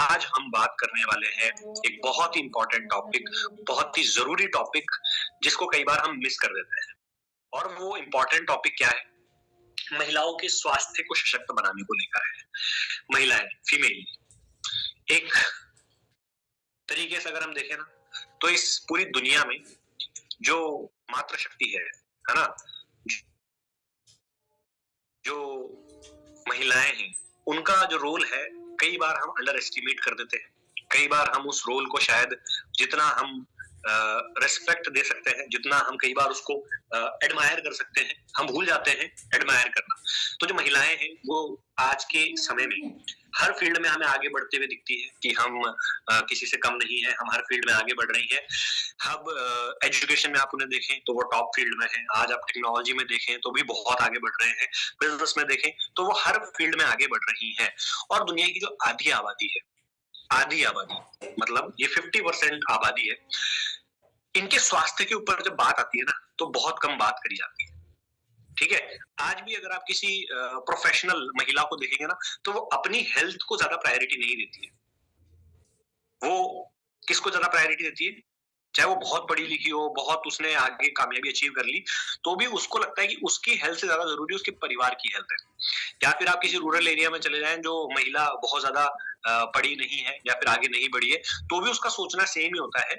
आज हम बात करने वाले हैं एक बहुत ही इंपॉर्टेंट टॉपिक, बहुत ही जरूरी टॉपिक जिसको कई बार हम मिस कर देते हैं। और वो इंपॉर्टेंट टॉपिक क्या है? महिलाओं के स्वास्थ्य को सशक्त बनाने को लेकर है। महिलाएं, फीमेल, एक तरीके से अगर हम देखें ना, तो इस पूरी दुनिया में जो मातृशक्ति है ना, जो महिलाएं हैं, उनका जो रोल है कई बार हम अंडर एस्टिमेट कर देते हैं। कई बार हम उस रोल को शायद जितना हम रेस्पेक्ट दे सकते हैं, जितना हम कई बार उसको एडमायर कर सकते हैं, हम भूल जाते हैं एडमायर करना। तो जो महिलाएं हैं वो आज के समय में हर फील्ड में हमें आगे बढ़ते हुए दिखती है कि हम किसी से कम नहीं है, हम हर फील्ड में आगे बढ़ रही है। अब एजुकेशन में आप उन्हें देखें तो वो टॉप फील्ड में है, आज आप टेक्नोलॉजी में देखें तो भी बहुत आगे बढ़ रहे हैं, बिजनेस में देखें तो वो हर फील्ड में आगे बढ़ रही है। और दुनिया की जो आधी आबादी है, आधी आबादी मतलब ये 50% आबादी है, इनके स्वास्थ्य के ऊपर जब बात आती है ना तो बहुत कम बात करी जाती है। ठीक है, आज भी अगर आप किसी प्रोफेशनल महिला को देखेंगे ना तो वो अपनी हेल्थ को ज्यादा प्रायोरिटी नहीं देती है। वो किसको ज्यादा प्रायोरिटी देती है? चाहे वो बहुत पढ़ी लिखी हो, बहुत उसने आगे कामयाबी अचीव कर ली, तो भी उसको लगता है कि उसकी हेल्थ से ज्यादा जरूरी उसके परिवार की हेल्थ है। या फिर आप किसी रूरल एरिया में चले जाएं जो महिला बहुत ज्यादा पढ़ी नहीं है या फिर आगे नहीं बढ़ी है, तो भी उसका सोचना सेम ही होता है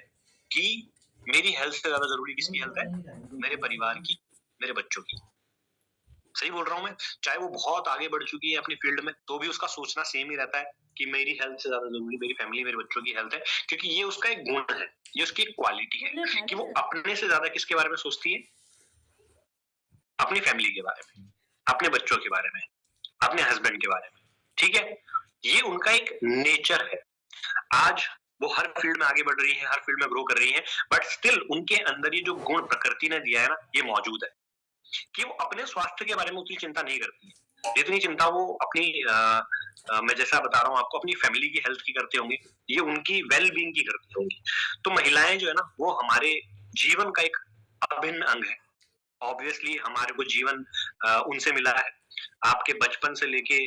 कि मेरी हेल्थ से ज्यादा जरूरी किसकी हेल्थ है? मेरे परिवार की, मेरे बच्चों की। सही बोल रहा हूँ मैं? चाहे वो बहुत आगे बढ़ चुकी है अपनी फील्ड में, तो भी उसका सोचना सेम ही रहता है कि मेरी हेल्थ से ज्यादा जरूरी मेरी फैमिली, मेरे बच्चों की हेल्थ है। क्योंकि ये उसका एक गुण है, ये उसकी एक क्वालिटी है कि वो अपने से ज्यादा किसके बारे में सोचती है? अपनी फैमिली के बारे में, अपने बच्चों के बारे में, अपने हस्बैंड के बारे में। ठीक है, ये उनका एक नेचर है। आज वो हर फील्ड में आगे बढ़ रही है, हर फील्ड में ग्रो कर रही है, बट स्टिल उनके अंदर ये जो गुण प्रकृति ने दिया है ना, ये मौजूद है कि वो अपने स्वास्थ्य के बारे में उतनी चिंता नहीं करती है जितनी चिंता वो अपनी मैं जैसा बता रहा हूँ आपको, अपनी फैमिली की हेल्थ की करते होंगे, ये उनकी वेल बीइंग की करती होंगी। तो महिलाएं जो है ना वो हमारे जीवन का एक अभिन्न अंग है। ऑब्वियसली हमारे को जीवन उनसे मिला है। आपके बचपन से लेके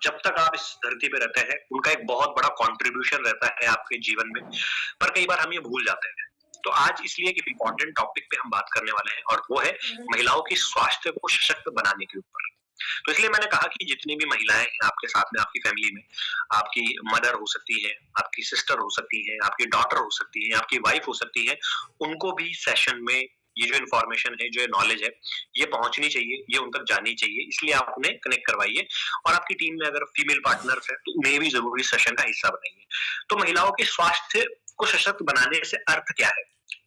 जब तक आप इस धरती पे रहते हैं, उनका एक बहुत बड़ा कंट्रीब्यूशन रहता है आपके जीवन में, पर कई बार हम ये भूल जाते हैं। तो आज इसलिए एक इम्पोर्टेंट टॉपिक पे हम बात करने वाले हैं और वो है महिलाओं की स्वास्थ्य को सशक्त बनाने के ऊपर। तो इसलिए मैंने कहा कि जितनी भी महिलाएं हैं आपके साथ में, आपकी फैमिली में, आपकी मदर हो सकती है, आपकी सिस्टर हो सकती है, आपकी डॉटर हो सकती है, आपकी वाइफ हो सकती है, उनको भी सेशन में ये जो इन्फॉर्मेशन है, जो नॉलेज है, ये पहुंचनी चाहिए, ये उन तक जानी चाहिए। इसलिए आप उन्हें कनेक्ट करवाइए और आपकी टीम में अगर फीमेल पार्टनर्स है तो उन्हें भी जरूरी सेशन का हिस्सा बनाइए। तो महिलाओं के स्वास्थ्य को सशक्त बनाने से अर्थ क्या है?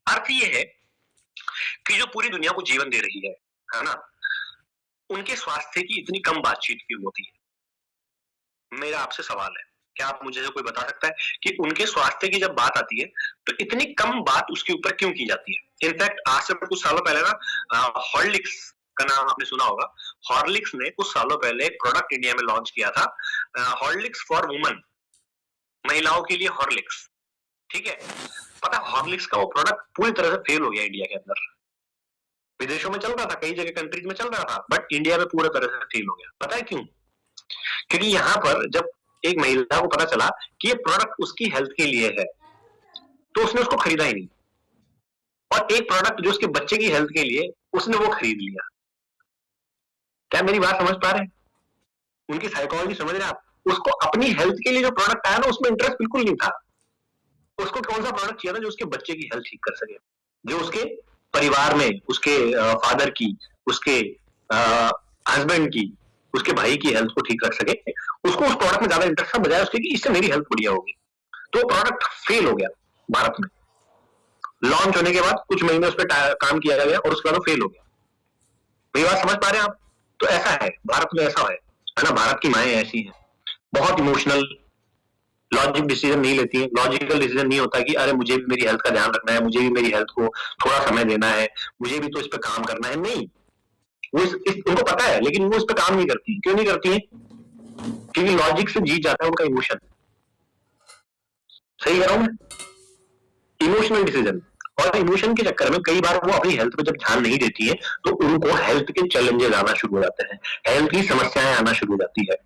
अर्थ ये है कि जो पूरी दुनिया को जीवन दे रही है ना, उनके स्वास्थ्य की इतनी कम बातचीत क्यों होती है? मेरा आपसे सवाल है, क्या आप मुझे कोई बता सकता है कि उनके स्वास्थ्य की जब बात आती है तो इतनी कम बात उसके ऊपर क्यों की जाती है? इनफैक्ट आज से कुछ सालों पहले ना हॉर्लिक्स का नाम आपने सुना होगा। हॉर्लिक्स ने कुछ सालों पहले एक प्रोडक्ट इंडिया में लॉन्च किया था, हॉर्लिक्स फॉर वुमेन, महिलाओं के लिए हॉर्लिक्स। ठीक है, पता हॉर्लिक्स का वो प्रोडक्ट पूरी तरह से फेल हो गया इंडिया के अंदर। विदेशों में चल रहा था, कई जगह कंट्रीज में चल रहा था, बट इंडिया में पूरी तरह से फेल हो गया। पता है क्यों? क्योंकि यहाँ पर जब एक महिला को पता चला कि ये प्रोडक्ट उसकी हेल्थ के लिए है, तो उसने उसको खरीदा ही नहीं। और एक प्रोडक्ट जो उसके बच्चे की हेल्थ के लिए, उसने वो खरीद लिया। क्या मेरी बात समझ पा रहे हैं? उनकी साइकोलॉजी समझ रहे हैं आप? उसको अपनी हेल्थ के लिए जो प्रोडक्ट आया ना, उसमें इंटरेस्ट बिल्कुल नहीं था। उसको कौन सा प्रोडक्ट चाहिए था? जो उसके बच्चे की हेल्थ ठीक कर सके, जो उसके परिवार में, उसके फादर की, उसके हस्बैंड की, उसके भाई की हेल्थ को ठीक कर सके। उसको उस प्रोडक्ट में ज्यादा इंटरेस्ट था, बजाय उसके कि इससे मेरी हेल्थ बढ़िया होगी। तो प्रोडक्ट फेल हो गया भारत में। लॉन्च होने के बाद कुछ महीने उस पर काम किया गया और उसके बाद फेल हो गया। मेरी बात समझ पा रहे हैं आप? तो ऐसा है, भारत में ऐसा है ना, भारत की माएं ऐसी हैं, बहुत इमोशनल, लॉजिक डिसीजन नहीं लेती है। लॉजिकल डिसीजन नहीं होता कि अरे मुझे भी मेरी हेल्थ का ध्यान रखना है, मुझे भी मेरी हेल्थ को थोड़ा समय देना है, मुझे भी तो इस पे काम करना है। नहीं, वो उनको पता है, लेकिन वो इस पे काम नहीं करती। क्यों नहीं करती है? क्योंकि लॉजिक से जीत जाता है उनका इमोशन। सही कह रहा हूं मैं? इमोशनल डिसीजन, और इमोशन के चक्कर में कई बार वो अपनी हेल्थ पे जब ध्यान नहीं देती है तो उनको हेल्थ के चैलेंजेस आना शुरू हो जाते हैं, हेल्थ की समस्याएं आना शुरू हो जाती है।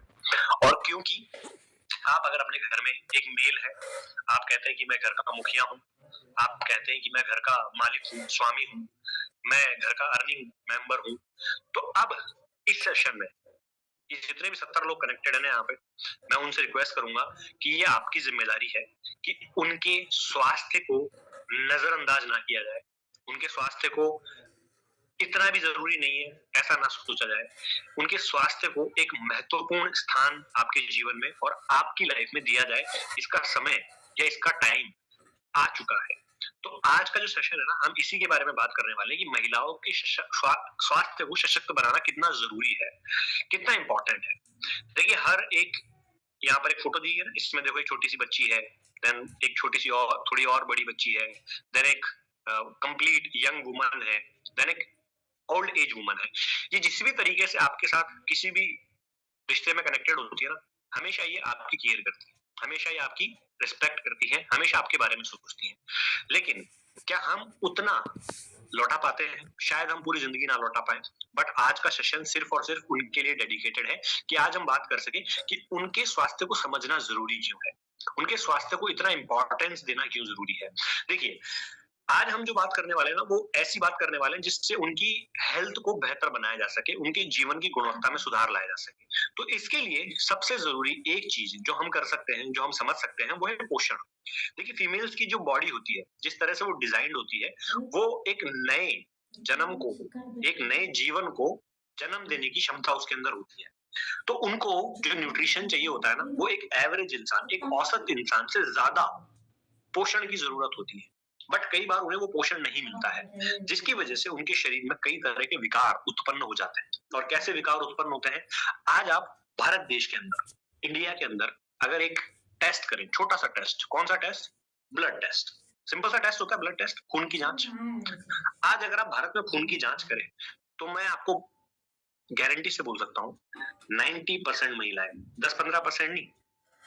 और क्योंकि आप अगर अपने घर में एक मेल है, आप कहते हैं कि मैं घर का मुखिया हूँ, आप कहते हैं कि मैं घर का मालिक हूँ, स्वामी हूँ, मैं घर का अर्निंग मेंबर हूँ, तो अब इस सेशन में ये जितने भी 70 लोग कनेक्टेड हैं यहाँ पे, मैं उनसे रिक्वेस्ट करूंगा कि ये आपकी जिम्मेदारी है कि उनके स्वास्थ्य को नजरअंदाज ना किया जाए, उनके स्वास्थ्य को इतना भी जरूरी नहीं है ऐसा ना सोचा जाए, उनके स्वास्थ्य को एक महत्वपूर्ण स्थान आपके जीवन में और आपकी लाइफ में दिया जाए। इसका समय या इसका टाइम आ चुका है। तो आज का जो सेशन है ना, हम इसी के बारे में बात करने वाले हैं कि महिलाओं के स्वास्थ्य को सशक्त बनाना कितना जरूरी है, कितना इंपॉर्टेंट है। देखिए, हर एक यहाँ पर एक फोटो दी है ना, इसमें देखो एक छोटी सी बच्ची है, देन एक छोटी सी और थोड़ी और बड़ी बच्ची है, देन एक कंप्लीट यंग वुमन है, देन एक ओल्ड एज वुमन है। ये जिस भी तरीके से आपके साथ किसी भी रिश्ते में कनेक्टेड होती है ना, हमेशा ये आपकी केयर करती है, हमेशा ये आपकी रिस्पेक्ट करती है, हमेशा आपके बारे में सोचती है। लेकिन क्या हम उतना लौटा पाते हैं? शायद हम पूरी जिंदगी ना लौटा पाए, बट आज का सेशन सिर्फ और सिर्फ उनके लिए डेडिकेटेड है कि आज हम बात कर सके कि उनके स्वास्थ्य को समझना जरूरी क्यों है, उनके स्वास्थ्य को इतना इंपॉर्टेंस देना क्यों जरूरी है। देखिए, आज हम जो बात करने वाले हैं ना, वो ऐसी बात करने वाले हैं जिससे उनकी हेल्थ को बेहतर बनाया जा सके, उनके जीवन की गुणवत्ता में सुधार लाया जा सके। तो इसके लिए सबसे जरूरी एक चीज जो हम कर सकते हैं, जो हम समझ सकते हैं, वो है पोषण। देखिए, फीमेल्स की जो बॉडी होती है, जिस तरह से वो डिजाइंड होती है, वो एक नए जन्म को, एक नए जीवन को जन्म देने की क्षमता उसके अंदर होती है। तो उनको जो न्यूट्रिशन चाहिए होता है ना, वो एक एवरेज इंसान, एक औसत इंसान से ज्यादा पोषण की जरूरत होती है। बट कई बार उन्हें वो पोषण नहीं मिलता है, जिसकी वजह से उनके शरीर में कई तरह के विकार उत्पन्न हो जाते हैं। और कैसे विकार उत्पन्न होते हैं? आज आप भारत देश के अंदर, इंडिया के अंदर अगर एक टेस्ट करें, छोटा सा टेस्ट, कौन सा टेस्ट? Blood test. सिंपल सा टेस्ट होता है ब्लड टेस्ट, खून की जांच। आज अगर आप भारत में खून की जांच करें, तो मैं आपको गारंटी से बोल सकता हूँ 90% महिलाएं, 10-15% नहीं,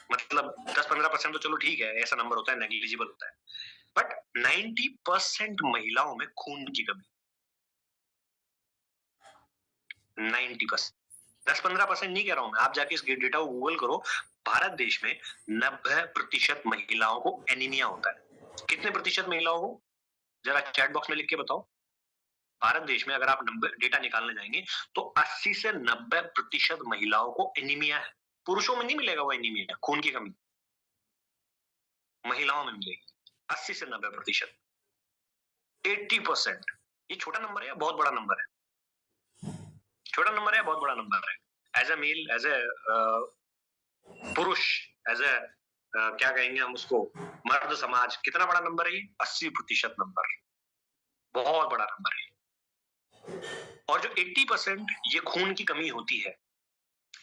मतलब 10-15% तो चलो ठीक है, ऐसा नंबर होता है, नेग्लिजिबल होता है, बट 90% महिलाओं में खून की कमी। 90%, 10-15% नहीं कह रहा हूं मैं, आप जाके इस डेटा को गूगल करो। भारत देश में 90% महिलाओं को एनीमिया होता है। कितने प्रतिशत महिलाओं को? जरा चैट बॉक्स में लिख के बताओ। भारत देश में अगर आप डेटा निकालने जाएंगे तो 80 से 90% महिलाओं को एनीमिया है। पुरुषों में नहीं मिलेगा वो एनीमिया, खून की कमी, महिलाओं में मिलेगी। 80 से 90%, 80%। ये छोटा नंबर है या बहुत बड़ा नंबर है? छोटा नंबर है या बहुत बड़ा नंबर है? As a male, as a पुरुष, एज ए क्या कहेंगे हम उसको, मर्द समाज, कितना बड़ा नंबर है ये? 80% नंबर, बहुत बड़ा नंबर है। और जो 80% ये खून की कमी होती है,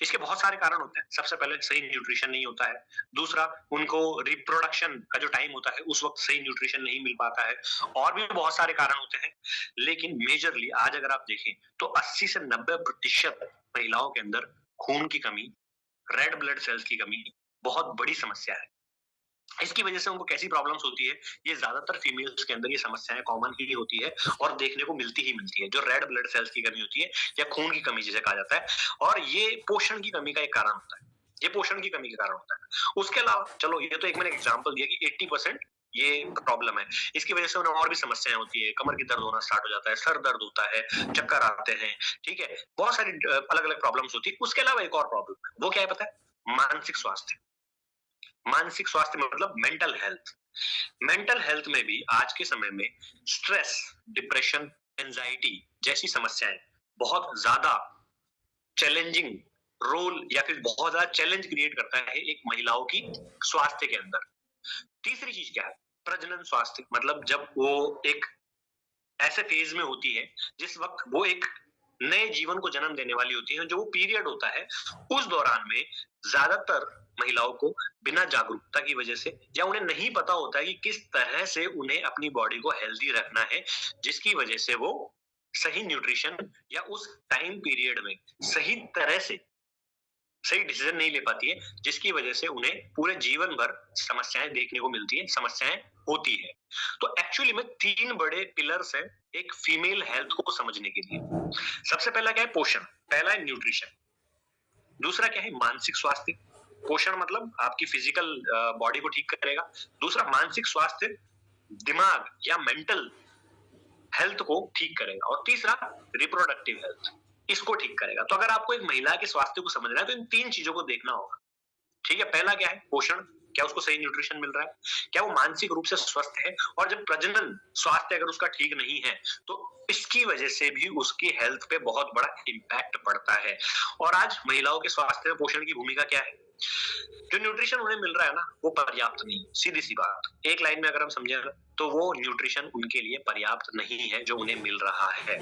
इसके बहुत सारे कारण होते हैं। सबसे पहले सही न्यूट्रिशन नहीं होता है, दूसरा उनको रिप्रोडक्शन का जो टाइम होता है उस वक्त सही न्यूट्रिशन नहीं मिल पाता है, और भी बहुत सारे कारण होते हैं। लेकिन मेजरली आज अगर आप देखें तो 80 से 90% महिलाओं के अंदर खून की कमी, रेड ब्लड सेल्स की कमी बहुत बड़ी समस्या है। इसकी वजह से उनको कैसी प्रॉब्लम्स होती है? ये ज्यादातर फीमेल्स के अंदर ये समस्याएं कॉमन ही होती है और देखने को मिलती ही है, जो रेड ब्लड सेल्स की कमी होती है या खून की कमी जिसे कहा जाता है, और ये पोषण की कमी का एक कारण होता है, ये पोषण की कमी का कारण होता है। उसके अलावा चलो, ये तो एक मैंने एग्जांपल दिया कि 80% ये प्रॉब्लम है, इसकी वजह से उन्हें और भी समस्याएं होती है, कमर की दर्द होना स्टार्ट हो जाता है, सर दर्द होता है, चक्कर आते हैं, ठीक है, बहुत सारी अलग अलग प्रॉब्लम्स होती है। उसके अलावा एक और प्रॉब्लम है, वो क्या है पता है? मानसिक स्वास्थ्य। मानसिक स्वास्थ्य मतलब मेंटल हेल्थ। मेंटल हेल्थ में भी आज के समय में स्ट्रेस, डिप्रेशन, एंजाइटी जैसी समस्याएं बहुत ज्यादा चैलेंजिंग रोल या फिर बहुत ज्यादा चैलेंज क्रिएट करता है एक महिलाओं की स्वास्थ्य के अंदर। तीसरी चीज क्या है? प्रजनन स्वास्थ्य, मतलब जब वो एक ऐसे फेज में होती है जिस वक्त वो एक नए जीवन को जन्म देने वाली होती है, जो वो पीरियड होता है, उस दौरान में ज्यादातर महिलाओं को बिना जागरूकता की वजह से, या उन्हें नहीं पता होता है कि किस तरह से उन्हें अपनी बॉडी को हेल्दी रखना है, जिसकी वजह से वो सही न्यूट्रिशन या उस टाइम पीरियड में सही तरह से सही डिसीजन नहीं ले पाती है, जिसकी वजह से उन्हें पूरे जीवन भर समस्याएं देखने को मिलती है, समस्याएं होती है। तो एक्चुअली में 3 बड़े पिलर्स हैं एक फीमेल हेल्थ को समझने के लिए। सबसे पहला क्या है? पोषण। पहला है न्यूट्रिशन। दूसरा क्या है? मानसिक स्वास्थ्य। पोषण मतलब आपकी फिजिकल बॉडी को ठीक करेगा। दूसरा मानसिक स्वास्थ्य, दिमाग या मेंटल हेल्थ को ठीक करेगा। और तीसरा रिप्रोडक्टिव हेल्थ, इसको ठीक करेगा। तो अगर आपको एक महिला के स्वास्थ्य को समझना है तो इन 3 चीजों को देखना होगा। ठीक है, पहला क्या है? पोषण, क्या उसको सही न्यूट्रिशन मिल रहा है, क्या वो मानसिक रूप से स्वस्थ है, और जब प्रजनन स्वास्थ्य अगर उसका ठीक नहीं है तो इसकी वजह से भी उसकी हेल्थ पे बहुत बड़ा इम्पैक्ट पड़ता है। और आज महिलाओं के स्वास्थ्य में पोषण की भूमिका क्या है? जो न्यूट्रिशन उन्हें मिल रहा है ना, वो पर्याप्त नहीं, सीधी सी बात। एक लाइन में अगर हम समझे ना, तो वो न्यूट्रिशन उनके लिए पर्याप्त नहीं है जो उन्हें मिल रहा है,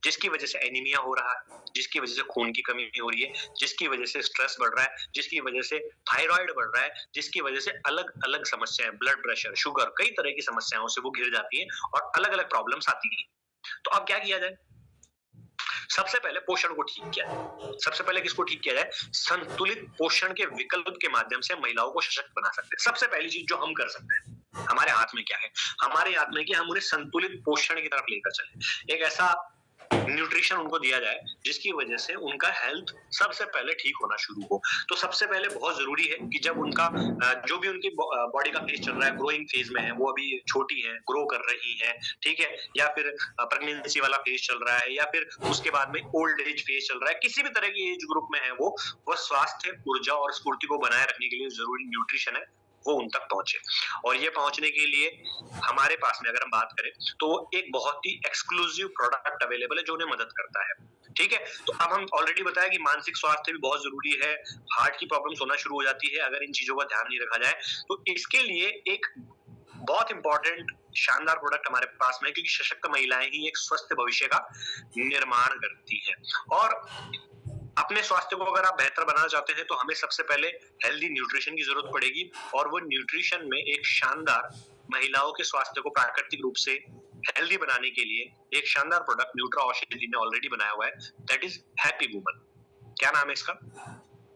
जिसकी वजह से एनीमिया हो रहा है, जिसकी वजह से खून की कमी हो रही है, जिसकी वजह से स्ट्रेस बढ़ रहा है, जिसकी वजह से थायराइड बढ़ रहा है, जिसकी वजह से अलग अलग समस्याएं, ब्लड प्रेशर, शुगर, कई तरह की समस्याओं से वो घिर जाती है और अलग अलग प्रॉब्लम्स आती है। तो अब क्या किया जाए? सबसे पहले पोषण को ठीक किया जाए। सबसे पहले किसको ठीक किया जाए? संतुलित पोषण के विकल्प के माध्यम से महिलाओं को सशक्त बना सकते हैं। सबसे पहली चीज जो हम कर सकते हैं, हमारे हाथ में क्या है? हमारे हाथ में कि हम उन्हें संतुलित पोषण की तरफ लेकर चले। एक ऐसा न्यूट्रिशन उनको दिया जाए जिसकी वजह से उनका हेल्थ सबसे पहले ठीक होना शुरू हो। तो सबसे पहले बहुत जरूरी है कि जब उनका जो भी उनकी बॉडी का फेज चल रहा है, ग्रोइंग फेज में है, वो अभी छोटी है, ग्रो कर रही है, ठीक है, या फिर प्रेगनेंसी वाला फेज चल रहा है, या फिर उसके बाद में ओल्ड एज फेज चल रहा है, किसी भी तरह की एज ग्रुप में है, वो स्वास्थ्य, ऊर्जा और स्फूर्ति को बनाए रखने के लिए जरूरी न्यूट्रिशन है वो उन तक पहुंचे। और ये पहुंचने के लिए हमारे पास में अगर हम बात करें तो एक बहुत ही एक्सक्लूसिव प्रोडक्ट अवेलेबल है जो उन्हें मदद करता है। ठीक है, तो अब हम ऑलरेडी बताया कि मानसिक स्वास्थ्य भी बहुत जरूरी है, हार्ट की प्रॉब्लम्स होना शुरू हो जाती है अगर इन चीजों का ध्यान नहीं रखा जाए। तो इसके लिए एक बहुत इंपॉर्टेंट शानदार प्रोडक्ट हमारे पास में, क्योंकि सशक्त महिलाएं ही एक स्वस्थ भविष्य का निर्माण करती है। और अपने स्वास्थ्य को अगर आप बेहतर बनाना चाहते हैं तो हमें सबसे पहले हेल्दी न्यूट्रिशन की जरूरत पड़ेगी। और वो न्यूट्रिशन में एक शानदार, महिलाओं के स्वास्थ्य को प्राकृतिक रूप से हेल्दी बनाने के लिए एक शानदार प्रोडक्ट न्यूट्रा औषधि ने ऑलरेडी बनाया हुआ है, दैट इज हैप्पी वुमन। क्या नाम है इसका?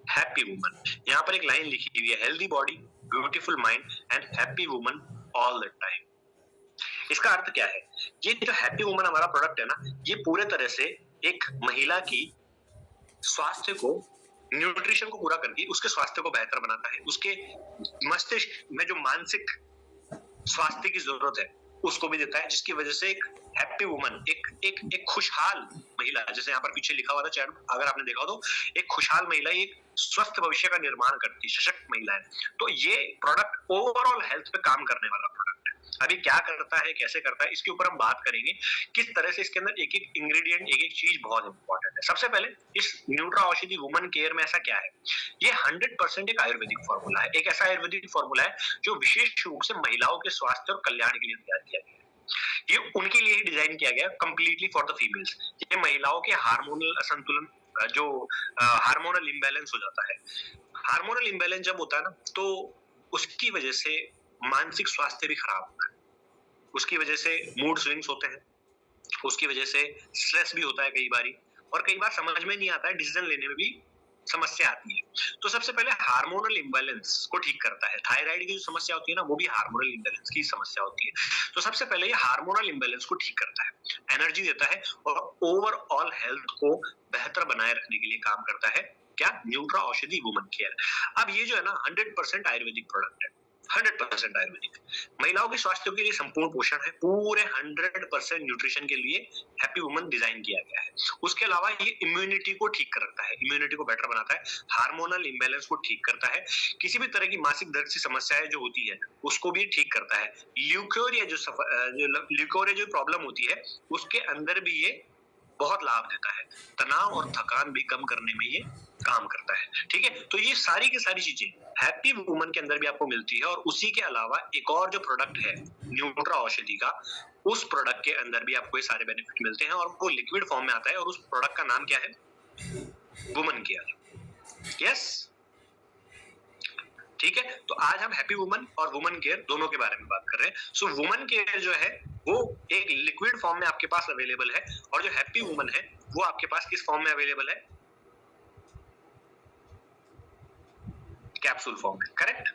Happy woman. यहाँ पर एक लाइन लिखी हुई है, healthy body, beautiful mind and happy woman all the time. इसका अर्थ क्या है? ये जो हैप्पी वुमन हमारा प्रोडक्ट है ना, ये पूरे तरह से एक महिला की स्वास्थ्य को, न्यूट्रिशन को पूरा करके उसके स्वास्थ्य को बेहतर बनाता है, उसके मस्तिष्क में जो मानसिक स्वास्थ्य की जरूरत है उसको भी देता है, जिसकी वजह से एक हैप्पी वुमन, एक खुशहाल महिला, जैसे यहाँ पर पीछे लिखा हुआ था चैट, अगर आपने देखा हो तो, एक खुशहाल महिला एक स्वस्थ भविष्य का निर्माण करती है, सशक्त महिला है। तो ये प्रोडक्ट ओवरऑल हेल्थ पे काम करने वाला प्रोडक्ट है। अभी क्या करता है, कैसे करता है, इसके ऊपर हम बात करेंगे, किस तरह से इसके अंदर एक एक इंग्रेडिएंट, एक एक चीज बहुत इंपॉर्टेंट है। सबसे पहले इस न्यूट्रा औषधि वुमन केयर में ऐसा क्या है? ये 100% एक आयुर्वेदिक फॉर्मूला है, एक ऐसा आयुर्वेदिक फॉर्मूला है जो विशेष रूप से महिलाओं के स्वास्थ्य और कल्याण के लिए तैयार किया गया है। ये उनके लिए ही डिजाइन किया गया है, कंप्लीटली फॉर द फीमेल्स। ये महिलाओं के हार्मोनल असंतुलन, जो हार्मोनल इम्बैलेंस हो जाता है, हार्मोनल इम्बैलेंस जब होता है ना, तो उसकी वजह से मानसिक स्वास्थ्य भी खराब होता है, उसकी वजह से मूड स्विंग्स होते हैं, उसकी वजह से स्ट्रेस भी होता है कई बारी, और कई बार समझ में नहीं आता है, डिसीजन लेने में भी समस्या आती है। तो सबसे पहले हार्मोनल इम्बैलेंस को ठीक करता है। थायराइड की जो समस्या होती है ना, वो भी हार्मोनल इम्बैलेंस की समस्या होती है। तो सबसे पहले ये हार्मोनल इम्बैलेंस को ठीक करता है, एनर्जी देता है और ओवरऑल हेल्थ को बेहतर बनाए रखने के लिए काम करता है। क्या? न्यूट्रा औषधि वुमन केयर। अब ये जो है ना 100% आयुर्वेदिक प्रोडक्ट है, 100% आयुर्वेदिक। महिलाओं के स्वास्थ्य के लिए संपूर्ण पोषण है, पूरे 100% न्यूट्रिशन के लिए हैप्पी वुमन डिजाइन किया गया है। उसके अलावा ये इम्यूनिटी को ठीक करता है, इम्यूनिटी को बेटर बनाता है, हार्मोनल इम्बैलेंस को ठीक करता है, किसी भी तरह की मासिक दर्द की समस्याएं जो होती है उसको भी ठीक करता है, ल्यूकोरिया जो प्रॉब्लम होती है उसके अंदर भी ये बहुत लाभ देता है, तनाव और थकान भी कम करने में ये काम करता है। ठीक है, तो ये सारी की सारी चीजें हैप्पी वुमन के अंदर भी आपको मिलती है। और उसी के अलावा एक और जो प्रोडक्ट है न्यूट्रा औषधि का, उस प्रोडक्ट के अंदर भी आपको ये सारे बेनिफिट मिलते हैं और वो लिक्विड फॉर्म में आता है, और उस प्रोडक्ट का नाम क्या है? Woman care. यस, ठीक है। तो आज हम हैप्पी वुमन और वुमन केयर दोनों के बारे में बात कर रहे हैं। सो वुमन केयर जो है वो एक लिक्विड फॉर्म में आपके पास अवेलेबल है, और जो हैप्पी वुमन है वो आपके पास किस फॉर्म में अवेलेबल है? कैप्सूल फॉर्म में। करेक्ट?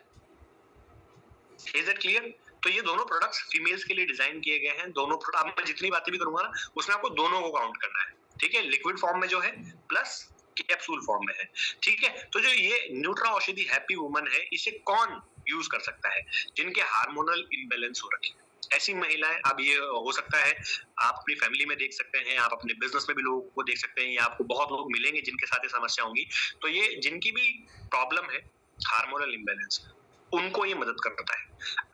Is it clear? तो ये दोनों प्रोडक्ट्स फीमेल्स के लिए डिजाइन किए गए हैं। दोनों प्रोडक्ट, मैं जितनी बातें भी करूंगा ना उसमें आपको दोनों को काउंट करना है। ठीक है, लिक्विड फॉर्म में जो है प्लस कैप्सूल फॉर्म में है, ठीक है। तो जो ये न्यूट्रा औषधि हैप्पी वुमन है, इसे कौन यूज कर सकता है? जिनके हार्मोनल इम्बैलेंस हो रखे हैं। ऐसी महिलाएं, अब ये हो सकता है आप अपनी फैमिली में देख सकते हैं, आप अपने बिजनेस में भी लोगों को देख सकते हैं, या आपको बहुत लोग मिलेंगे जिनके साथ ये समस्या होंगी। तो ये जिनकी भी प्रॉब्लम है हार्मोनल इम्बैलेंस, उनको ये मदद करता है।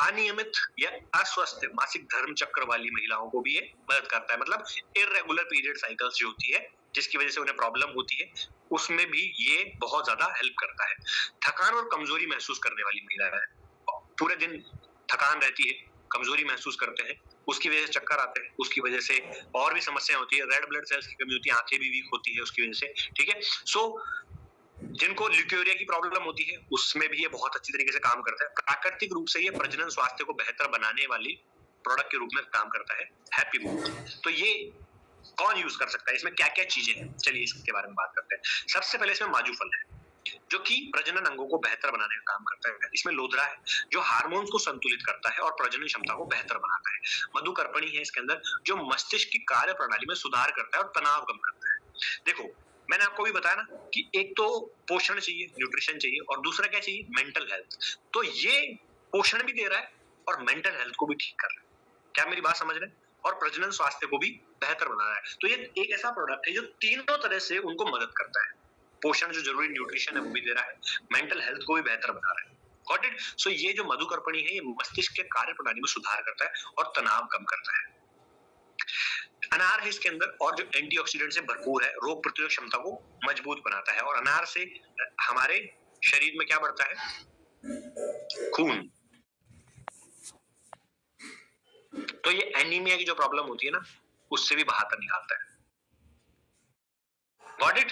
अनियमित या अस्वस्थ मासिक धर्म चक्र वाली महिलाओं को भी ये मदद करता है, मतलब इरेगुलर पीरियड साइकिल्स जो होती है जिसकी वजह से उन्हें प्रॉब्लम होती है, उसमें भी ये बहुत ज्यादा हेल्प करता है। थकान और कमजोरी महसूस करने वाली महिला है, पूरे दिन थकान रहती है, कमजोरी महसूस करते हैं, उसकी वजह से चक्कर आते हैं, उसकी वजह से और भी समस्याएं होती है, रेड ब्लड सेल्स की कमी होती है, आंखें भी वीक होती है उसकी वजह से, ठीक है। सो जिनको ल्यूकेरिया की प्रॉब्लम होती है, उसमें भी ये बहुत अच्छी तरीके से काम करता है। प्राकृतिक रूप से ये प्रजनन स्वास्थ्य को बेहतर बनाने वाली प्रोडक्ट के रूप में काम करता है हैप्पी बूम। तो ये कौन यूज कर सकता है, इसमें क्या क्या चीजें हैं, चलिए इसके बारे में बात करते हैं। सबसे पहले इसमें माजू फल है, जो कि प्रजनन अंगों को बेहतर बनाने का काम करता है। इसमें लोदरा है, जो हार्मोन्स को संतुलित करता है और प्रजनन क्षमता को बेहतर बनाता है। मधुकर्पणी है इसके अंदर, जो मस्तिष्क की कार्य प्रणाली में सुधार करता है और तनाव कम करता है। देखो, मैंने आपको भी बताया ना कि एक तो पोषण चाहिए, न्यूट्रिशन चाहिए, और दूसरा क्या चाहिए, मेंटल हेल्थ। तो ये पोषण भी दे रहा है और मेंटल हेल्थ को भी ठीक कर रहा है। क्या मेरी बात समझ रहे हैं? और प्रजनन स्वास्थ्य को भी बेहतर बना रहा है। तो ये एक ऐसा प्रोडक्ट है जो तीनों तरह से उनको मदद करता है। पोषण, जो जरूरी न्यूट्रिशन है वो भी दे रहा है, मेंटल हेल्थ को भी बेहतर बना रहा है। Got it? सो ये जो मधुकर्पणी है, ये मस्तिष्क के कार्य प्रणाली में सुधार करता है और तनाव कम करता है। अनार है इसके अंदर, और जो एंटीऑक्सीडेंट से भरपूर है, रोग प्रतिरोधक क्षमता को मजबूत बनाता है। और अनार से हमारे शरीर में क्या बढ़ता है, खून। तो ये एनीमिया की जो प्रॉब्लम होती है ना, उससे भी बाहर निकालता है। Got it?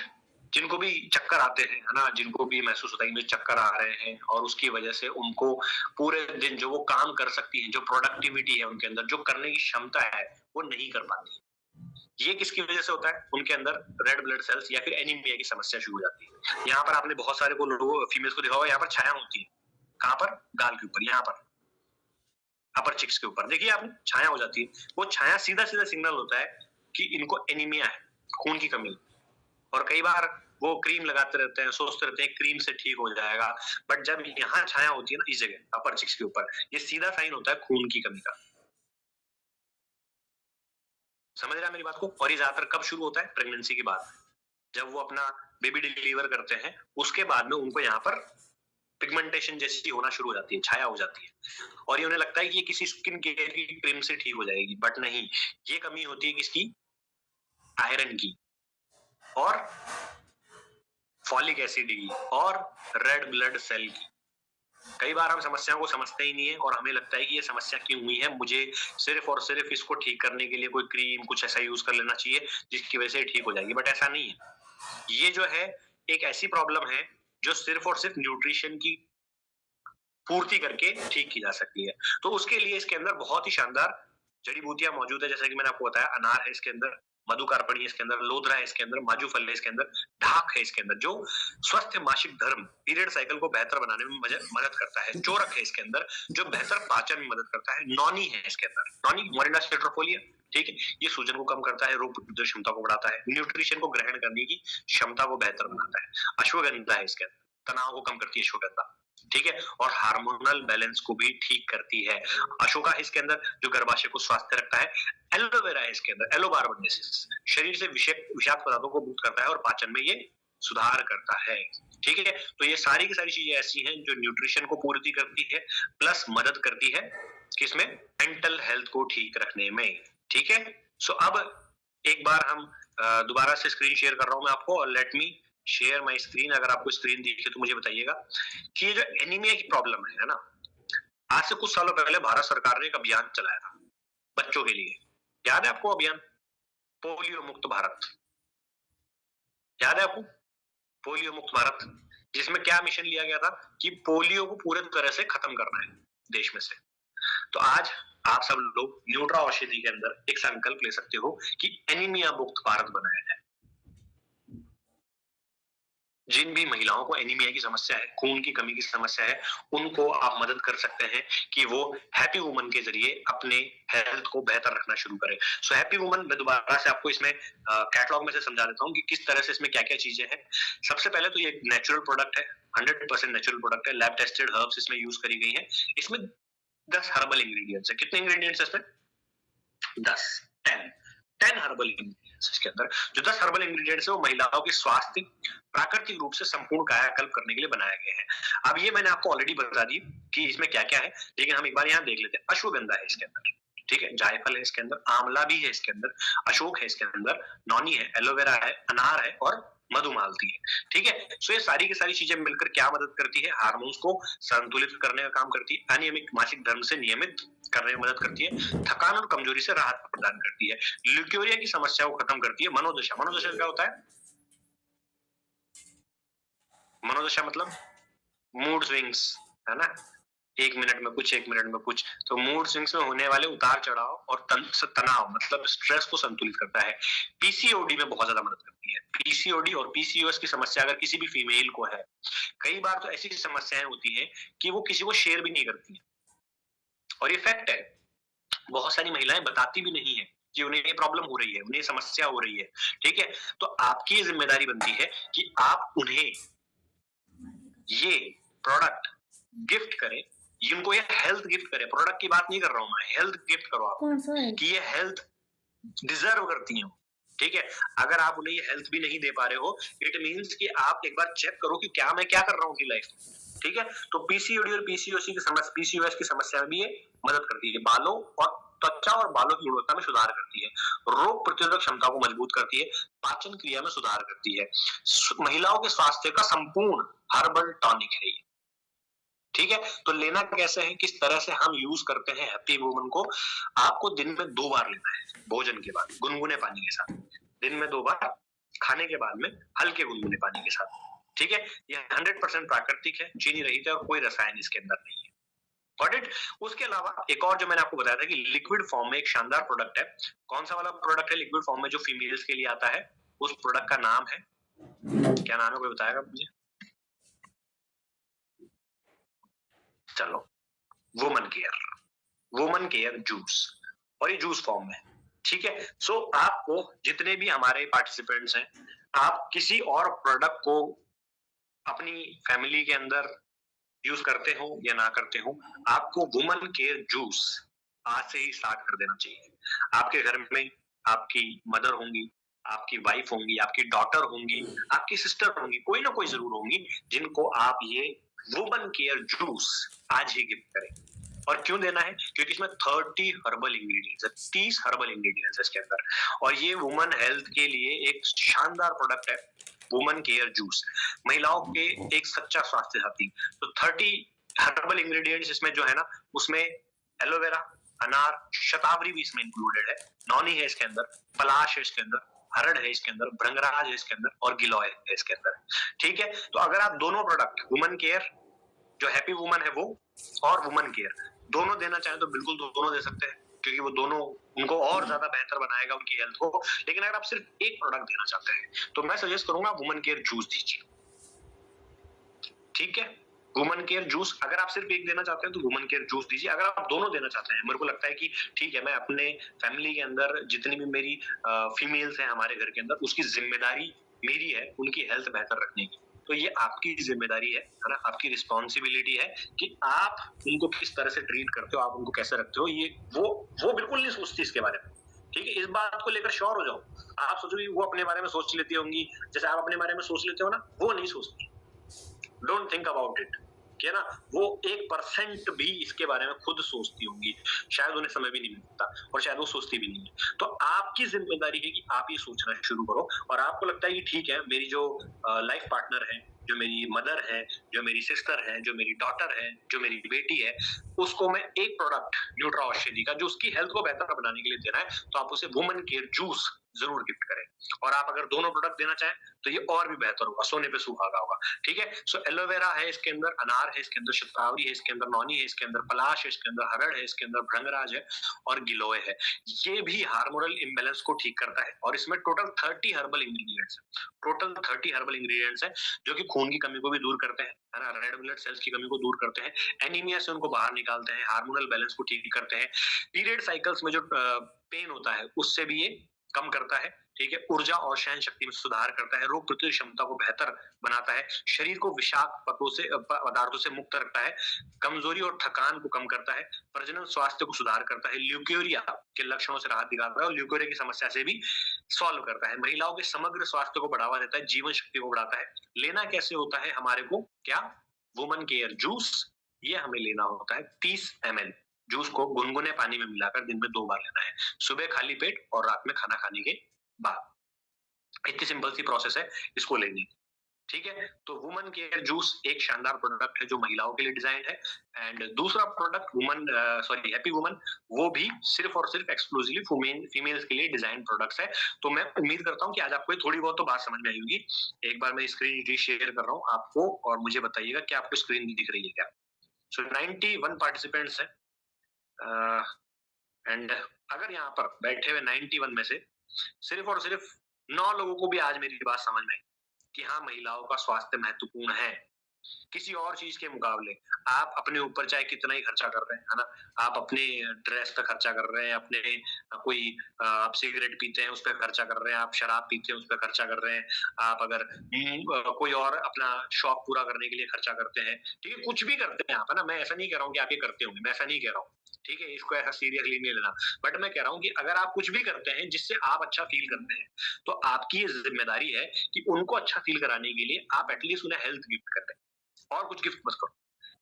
जिनको भी चक्कर आते हैं, है ना, जिनको भी महसूस होता है कि मुझे चक्कर आ रहे हैं, और उसकी वजह से उनको पूरे दिन जो वो काम कर सकती हैं, जो प्रोडक्टिविटी है उनके अंदर, जो करने की क्षमता है, वो नहीं कर पाती। ये किसकी वजह से होता है? उनके अंदर रेड ब्लड सेल्स या फिर एनीमिया की समस्या शुरू हो जाती है। यहाँ पर आपने बहुत सारे को लोगों, फीमेल्स को देखा होगा, यहाँ पर छाया होती है। कहाँ पर? गाल के ऊपर, यहाँ पर अपर चिक्स के ऊपर, देखिए आपने, छाया हो जाती है। वो छाया सीधा सीधा सिग्नल होता है कि इनको एनीमिया है, खून की कमी। और कई बार वो क्रीम लगाते रहते हैं, सोचते रहते हैं क्रीम से ठीक हो जाएगा, बट जब यहाँ छाया होती है ना, इस जगह अपर चिक्स के ऊपर, ये सीधा साइन होता है खून की कमी का। समझ रहा है मेरी बात को? और ये ज्यादातर कब शुरू होता है? प्रेगनेंसी के बाद, जब वो अपना बेबी डिलीवर करते हैं, उसके बाद में उनको यहाँ पर पिगमेंटेशन जैसी होना शुरू हो जाती है, छाया हो जाती है, और ये उन्हें लगता है कि ये किसी स्किन केयर की क्रीम से ठीक हो जाएगी, बट नहीं, ये कमी होती है किसकी? आयरन की, और फॉलिक एसिड की, और रेड ब्लड सेल की। कई बार हम समस्याओं को समझते ही नहीं है, और हमें लगता है कि ये समस्या क्यों हुई है, मुझे सिर्फ और सिर्फ इसको ठीक करने के लिए कोई क्रीम, कुछ ऐसा यूज कर लेना चाहिए जिसकी वजह से ठीक हो जाएगी, बट ऐसा नहीं है। ये जो है एक ऐसी प्रॉब्लम है जो सिर्फ और सिर्फ न्यूट्रिशन की पूर्ति करके ठीक की जा सकती है। तो उसके लिए इसके अंदर बहुत ही शानदार जड़ी बूटियां मौजूद है, जैसा कि मैंने आपको बताया, अनार है इसके अंदर, मधुकार्पणी है इसके अंदर, लोदरा है इसके अंदर, माजू फल है इसके अंदर, ढाक है इसके अंदर, जो स्वस्थ मासिक धर्म पीरियड साइकिल को बेहतर बनाने में मदद करता है। चोरक है इसके अंदर, जो बेहतर पाचन में मदद करता है। नौनी है इसके अंदर, नौनी मोरिंगा सिट्रोफोलिया, ठीक है, ये सूजन को कम करता है, रोग प्रतिरोधक क्षमता को बढ़ाता है, न्यूट्रिशन को ग्रहण करने की क्षमता को बेहतर बनाता है। अश्वगंधा है इसके अंदर, तनाव को कम करती है अश्वगंधा, ठीक है, और हार्मोनल बैलेंस को भी ठीक करती है। अशोका है इसके अंदर, जो गर्भाशय को स्वस्थ रखता है। एलोवेरा है इसके अंदर, एलोबार्बोनेसिस, शरीर से विषाक्त पदार्थों को मुक्त करता है और पाचन में ये सुधार करता है, ठीक है। तो ये सारी की सारी चीजें ऐसी हैं जो न्यूट्रिशन को पूर्ति करती है, प्लस मदद करती है किसमें? मेंटल हेल्थ को ठीक रखने में, ठीक है। सो अब एक बार हम दोबारा से स्क्रीन शेयर कर रहा हूं मैं आपको, और let me share my screen. अगर आपको स्क्रीन दिखे तो मुझे बताइएगा कि ये जो एनीमिया की प्रॉब्लम है ना, आज से कुछ सालों पहले भारत सरकार ने एक अभियान चलाया था बच्चों के लिए। याद है आपको अभियान? पोलियो मुक्त भारत, याद है आपको? पोलियो मुक्त भारत, जिसमें क्या मिशन लिया गया था कि पोलियो को पूरे तरह से खत्म करना है देश में से। तो आज आप सब लोग न्यूट्रा औषधि के अंदर एक संकल्प ले सकते हो कि एनीमिया मुक्त भारत बनाया जाए। जिन भी महिलाओं को एनीमिया की समस्या है, खून की कमी की समस्या है, उनको आप मदद कर सकते हैं कि वो हैप्पी वुमन के ज़रिए अपने हेल्थ को बेहतर रखना शुरू करें। सो हैप्पी वुमन मैं दोबारा से आपको इसमें कैटलॉग में से समझा देता हूँ कि किस तरह से इसमें क्या-क्या चीज़ें हैं। सबसे पहले तो ये एक नेचुरल प्रोडक्ट है, 100% नेचुरल प्रोडक्ट है, लैब टेस्टेड हर्ब्स इसमें यूज़ करी गई हैं। इसमें 10 हर्बल इंग्रीडिएंट्स हैं। कितने इंग्रीडिएंट्स हैं इसमें? 10, 10, 10 हर्बल इंग्रीडिएंट्स इसके अंदर। जो 10 हर्बल इंग्रीडिएंट्स है वो महिलाओं के स्वास्थ्य प्राकृतिक रूप से संपूर्ण कायाकल्प करने के लिए बनाए गए हैं। अब ये मैंने आपको ऑलरेडी बता दी कि इसमें क्या-क्या है, लेकिन हम एक बार यहाँ देख लेते हैं। अश्वगंधा है इसके अंदर, ठीक है? जायफल है इसके अंदर, आंवला भी है इसके अंदर, अशोक है इसके अंदर, नौनी है, एलोवेरा है, अनार है और मधुमालती है, ठीक है? सो ये सारी की सारी चीजें मिलकर क्या मदद करती है? हार्मोन्स को संतुलित करने का काम करती है, अनियमित मासिक धर्म से नियमित करने में मदद करती है, थकान और कमजोरी से राहत प्रदान करती है, ल्यूकेरिया की समस्या को खत्म करती है, मनोदशा, मनोदशा क्या होता है? मनोदशा मतलब मूड स्विंग्स, है ना? 1 मिनट में कुछ, 1 मिनट में कुछ। तो मूड स्विंग्स में होने वाले उतार-चढ़ाव और तनाव मतलब स्ट्रेस को संतुलित करता है। पीसीओडी में बहुत ज़्यादा मदद करती है। पीसीओडी और पीसीओएस की समस्या अगर किसी भी फीमेल को है, कई बार तो ऐसी समस्याएँ होती हैं कि वो किसी को शेयर भी नहीं करती हैं। और ये फैक्ट है। बहुत सारी महिलाएँ बताती भी नहीं हैं कि उन्हें ये प्रॉब्लम हो रही है, उन्हें समस्या हो रही है, ठीक है? तो आपकी ये ज़िम्मेदारी बनती है कि आप उन्हें ये प्रोडक्ट गिफ्ट करें, इनको ये हेल्थ गिफ्ट करें। प्रोडक्ट की बात नहीं कर रहा हूँ मैं, हेल्थ गिफ्ट करो आप, कौन सा है? कि ये हेल्थ डिजर्व करती हैं, ठीक है? अगर आप उन्हें ये हेल्थ भी नहीं दे पा रहे हो, इट मीन्स कि आप एक बार चेक करो कि क्या मैं क्या कर रहा हूँ अपनी लाइफ में, ठीक है? तो पीसीओडी और पीसीओएस की समस्या में भी ये मदद करती है। बालों और त्वचा और बालों की गुणवत्ता में सुधार करती है, रोग प्रतिरोधक क्षमता को मजबूत करती है, पाचन क्रिया में सुधार करती है, महिलाओं के स्वास्थ्य का संपूर्ण हर्बल टॉनिक है ये, ठीक है? तो लेना कैसे है, किस तरह से हम यूज करते हैं हैप्पी वुमन को? आपको दिन में 2 बार लेना है, भोजन के बाद गुनगुने पानी के साथ। दिन में 2 बार, खाने के बाद में हल्के गुनगुने पानी के साथ, ठीक है? ये 100% प्राकृतिक है, चीनी रहित है और कोई रसायन इसके अंदर नहीं है। Got it? उसके अलावा एक और जो मैंने आपको बताया था कि लिक्विड फॉर्म में एक शानदार प्रोडक्ट है। कौन सा वाला प्रोडक्ट है लिक्विड फॉर्म में जो फीमेल्स के लिए आता है? उस प्रोडक्ट का नाम है, क्या नाम है, कोई बताएगा मुझे? चलो, वुमन केयर जूस, और ये जूस फॉर्म में, ठीक है? सो आपको जितने भी हमारे पार्टिसिपेंट्स हैं, आप किसी और प्रोडक्ट को अपनी फैमिली के अंदर यूज करते हो या ना करते हो, आपको वुमन केयर जूस आज से ही स्टार्ट कर देना चाहिए। आपके घर में आपकी मदर होंगी, आपकी वाइफ होंगी, आपकी डॉटर होंगी, आपकी सिस्टर होंगी, कोई ना कोई जरूर होंगी जिनको आप ये वुमन केयर जूस आज ही गिफ्ट करें। और क्यों देना है? क्योंकि इसमें 30 हर्बल इंग्रेडिएंट्स है, 30 हर्बल इंग्रेडिएंट्स है इसके अंदर, और ये वुमन हेल्थ के लिए एक शानदार प्रोडक्ट है, वुमन केयर जूस, महिलाओं के एक सच्चा स्वास्थ्य साथी। तो 30 हर्बल इंग्रेडिएंट्स इसमें जो है ना, उसमें एलोवेरा, अनार, शतावरी भी इसमें इंक्लूडेड है, नौनी है इसके अंदर, पलाश है इसके अंदर, हरड़ है इसके अंदर, भृंगराज है इसके अंदर और गिलोय है इसके अंदर, ठीक है? तो अगर आप दोनों प्रोडक्ट वुमन केयर जो हैप्पी वुमन है वो और वुमन केयर दोनों देना चाहें तो बिल्कुल दोनों दे सकते हैं, क्योंकि वो दोनों उनको और ज्यादा बेहतर बनाएगा उनकी हेल्थ को। लेकिन अगर आप सिर्फ एक प्रोडक्ट देना चाहते हैं तो मैं सजेस्ट करूंगा वुमन केयर जूस दीजिए, ठीक है? वुमन केयर जूस अगर आप सिर्फ एक देना चाहते हैं तो वुमन केयर जूस दीजिए। अगर आप दोनों देना चाहते हैं, मेरे को लगता है कि ठीक है, मैं अपने फैमिली के अंदर जितनी भी मेरी फीमेल्स हैं हमारे घर के अंदर, उसकी जिम्मेदारी मेरी है उनकी हेल्थ बेहतर रखने की, तो ये आपकी जिम्मेदारी है ना? आपकी रिस्पॉन्सिबिलिटी है कि आप उनको किस तरह से ट्रीट करते हो, आप उनको कैसे रखते हो। ये वो बिल्कुल नहीं सोचती इसके बारे में, ठीक है? इस बात को लेकर श्योर हो जाओ। आप सोचोगे वो अपने बारे में सोच लेती होंगी जैसे आप अपने बारे में सोच लेते हो ना, वो नहीं सोचती। डोंट थिंक अबाउट इट, कि है ना, वो 1% भी इसके बारे में खुद सोचती होंगी, शायद उन्हें समय भी नहीं मिलता और शायद वो सोचती भी नहीं है। तो आपकी जिम्मेदारी है कि आप ये सोचना शुरू करो, और आपको लगता है कि ठीक है, मेरी जो लाइफ पार्टनर है, जो मेरी मदर है, जो मेरी सिस्टर है, जो मेरी डॉटर है, जो मेरी बेटी है, उसको मैं एक प्रोडक्ट न्यूट्रा औषधि का जो उसकी हेल्थ को बेहतर बनाने के लिए देना है, तो आप उसे वुमन केयर जूस जरूर गिफ्ट करें। और आप अगर दोनों प्रोडक्ट देना चाहें तो ये और भी बेहतर होगा, सोने पे सुहागा होगा। ठीक है, सो एलोवेरा है इसके अंदर, अनार है इसके अंदर, शतावरी है इसके अंदर, नौनी है इसके अंदर, पलाश है इसके अंदर, हरड़ है इसके अंदर, भृंगराज है और गिलोय है। ये भी हार्मोनल इम्बैलेंस को ठीक करता है और इसमें टोटल 30 हर्बल इंग्रेडिएंट्स है, टोटल 30 हर्बल इंग्रेडिएंट्स है जो कि खून की कमी को भी दूर करते हैं, है ना, रेड ब्लड सेल्स की कमी को दूर करते हैं, एनीमिया से उनको बाहर निकालते हैं, हार्मोनल बैलेंस को ठीक करते हैं, पीरियड साइकिल्स में जो पेन होता है उससे भी ये कम करता है। ठीक है, ऊर्जा और सहन शक्ति में सुधार करता है, रोग प्रतिरोधक क्षमता को बेहतर बनाता है, शरीर को विषाक्त पदार्थों से मुक्त रखता है, कमजोरी और थकान को कम करता है, प्रजनन स्वास्थ्य को सुधार करता है, ल्यूकेरिया के लक्षणों से राहत दिलाता है और ल्यूकेरिया की समस्या से भी सॉल्व करता है, महिलाओं के समग्र स्वास्थ्य को बढ़ावा देता है, जीवन शक्ति को बढ़ाता है। लेना कैसे होता है हमारे को, क्या, वुमन केयर जूस, ये हमें लेना होता है 30 ml। जूस को गुनगुने पानी में मिलाकर दिन में 2 बार लेना है, सुबह खाली पेट और रात में खाना खाने के बाद। इतनी सिंपल सी प्रोसेस है इसको लेने की। ठीक है, तो वुमन केयर जूस एक शानदार प्रोडक्ट है जो महिलाओं के लिए डिजाइन है। एंड दूसरा प्रोडक्ट हैप्पी वुमन, वो भी सिर्फ और सिर्फ एक्सक्लूसिवली फीमेल्स के लिए डिजाइन प्रोडक्ट्स है। तो मैं उम्मीद करता हूँ कि आज आपको थोड़ी बहुत तो बात समझ में आई होगी। एक बार मैं स्क्रीन शेयर कर रहा हूँ आपको और मुझे बताइएगा कि आपको स्क्रीन दिख रही है क्या। सो 91 पार्टिसिपेंट्स हैं एंड अगर यहाँ पर बैठे हुए 91 में से सिर्फ और सिर्फ 9 लोगों को भी आज मेरी बात समझ में आई कि हाँ, महिलाओं का स्वास्थ्य महत्वपूर्ण है किसी और चीज के मुकाबले। आप अपने ऊपर चाहे कितना ही खर्चा कर रहे हैं, है ना, आप अपने ड्रेस पे खर्चा कर रहे हैं, अपने कोई आप सिगरेट पीते हैं उस पर खर्चा कर रहे हैं, आप शराब पीते हैं उस पर खर्चा कर रहे हैं, आप अगर कोई और अपना शौक पूरा करने के लिए खर्चा करते हैं, ठीक है, कुछ भी करते हैं आप, है ना, मैं ऐसा नहीं कह रहा हूँ कि आप ये करते होंगे, मैं ऐसा नहीं कह रहा हूँ, ठीक है, इसको ऐसा सीरियसली नहीं लेना, बट मैं कह रहा हूँ कि अगर आप कुछ भी करते हैं जिससे आप अच्छा फील करते हैं तो आपकी ये जिम्मेदारी है कि उनको अच्छा फील कराने के लिए आप एटलीस्ट उन्हें हेल्थ गिफ्ट कर दें। और कुछ गिफ्ट मत करो,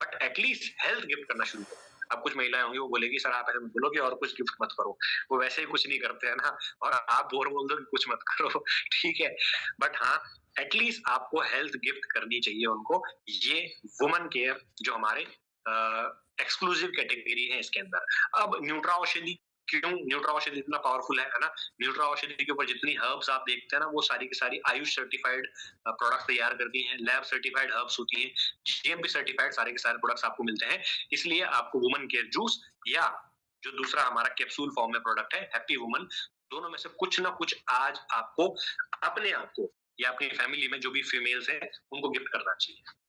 बट एटलीस्ट हेल्थ गिफ्ट करना शुरू करो। अब कुछ महिलाएं होंगी वो बोलेगी सर आप ऐसे मत बोलो कि और कुछ गिफ्ट मत करो, वो वैसे ही कुछ नहीं करते हैं ना, और आप बोल दो कि कुछ मत करो ठीक है, बट हाँ, एटलीस्ट आपको हेल्थ गिफ्ट करनी चाहिए उनको। ये वुमन केयर जो हमारे एक्सक्लूसिव कैटेगरी है इसके अंदर। अब न्यूट्रा औषधि, क्यों न्यूट्रा औषधि इतना पावरफुल है ना, न्यूट्रा औषधि के ऊपर जितनी हर्ब्स आप देखते हैं ना वो सारी की सारी आयुष सर्टिफाइड प्रोडक्ट तैयार करती हैं, लैब सर्टिफाइड हर्ब्स होती हैं, जीएमपी सर्टिफाइड सारे के सारे प्रोडक्ट्स आपको मिलते हैं। इसलिए आपको वुमन केयर जूस या जो दूसरा हमारा कैप्सूल फॉर्म में प्रोडक्ट है हैप्पी वुमन, दोनों में से कुछ ना कुछ आज आपको अपने आप को या अपनी फैमिली में जो भी फीमेल्स है उनको गिफ्ट करना चाहिए।